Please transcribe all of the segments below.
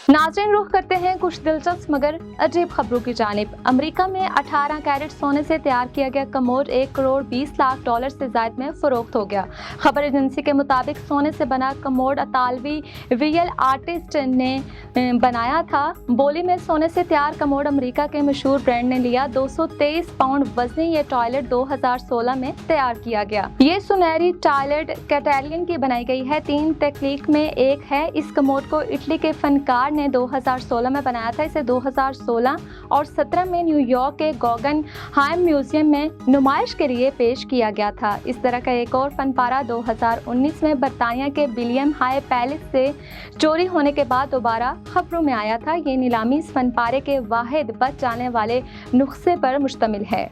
नाज़रीन, रुख करते हैं कुछ दिलचस्प मगर अजीब खबरों की जानिब। अमेरिका में 18 कैरेट सोने से तैयार किया गया कमोड 1 करोड़ 20 लाख डॉलर से ज़ायद में फरोख्त हो गया। खबर एजेंसी के मुताबिक सोने से बना कमोड अतालवी वीएल आर्टिस्ट ने बनाया था। बोली में सोने से तैयार कमोड अमेरिका के मशहूर ब्रांड ने लिया। 223 पाउंड वजनी ये टॉयलेट 2016 में तैयार किया गया। ये सुनहरी टॉयलेट कैटालियन की बनाई गई है। 3 तकनीक में एक है। इस कमोड को इटली के फनकार ने 2016 में बनाया था। इसे 2016 और 17 में न्यूयॉर्क के गॉगनहाइम म्यूजियम में नुमाइश के लिए पेश किया गया था। इस तरह का एक और फनपारा 2019 में बरतानिया के विलियम हाई पैलेस से चोरी होने के बाद दोबारा खबरों में आया था। ये नीलामी इस फनपारे के वाहिद बच जाने वाले नुस्खे पर मुश्तमिल है।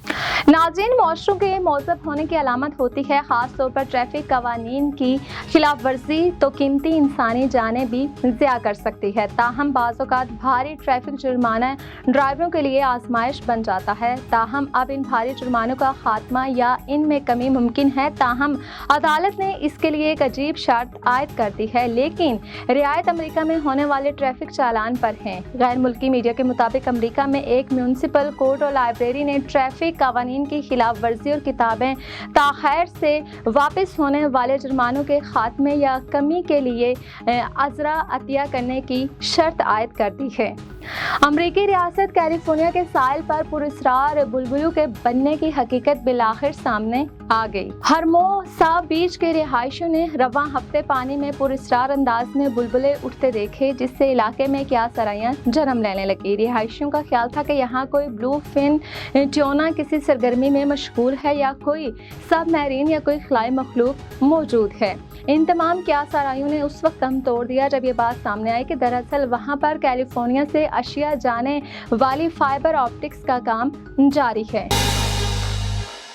नाज़रीन, मौशरों के मौजब होने की अलामत होती है ख़ास तौर पर ट्रैफिक कवानीन की खिलाफ वर्जी तो कीमती इंसानी जानें भी ज़िया कर सकती है। ताहम बाज़ औक़ात भारी ट्रैफिक जुर्माना ड्राइवरों के लिए आजमाइश बन जाता है। ताहम अब इन भारी जुर्मानों का खात्मा या इनमें कमी मुमकिन है। ताहम अदालत ने इसके लिए एक अजीब शर्त आयद कर दी है, लेकिन रियायत अमेरिका में होने वाले ट्रैफिक चालान पर हैं। गैर मुल्की मीडिया के मुताबिक अमेरिका में एक म्यूनसिपल कोर्ट और लाइब्रेरी ने ट्रैफिक कवानीन की खिलाफ वर्जी और किताबें ताख़ैर से वापस होने वाले जुर्मानों के खात्मे या कमी के लिए अज़रा अतिया करने की शर्त आयद कर दी है। अमरीकी रियासत कैलिफोर्निया के साहिल पर पुरस्कार बुलबुलों के बनने की हकीकत बिलाखिर सामने आ गई। हरमोसा बीच के रिहायशियों ने रवां हफ्ते पानी में पुरस्कार अंदाज में बुलबुले उठते देखे, जिससे इलाके में क्या सराइयां जन्म लेने लगी। रिहायशियों का ख्याल था कि यहाँ कोई ब्लू फिन ट्यूना किसी सरगर्मी में मशगूल है या कोई सब मैरीन या कोई खलाई मखलूक मौजूद है। इन तमाम क्या सराइयों ने उस वक्त दम तोड़ दिया जब ये बात सामने आई कि दरअसल वहाँ पर कैलिफोर्निया से अशिया जाने वाली फाइबर ऑप्टिक्स का काम जारी है।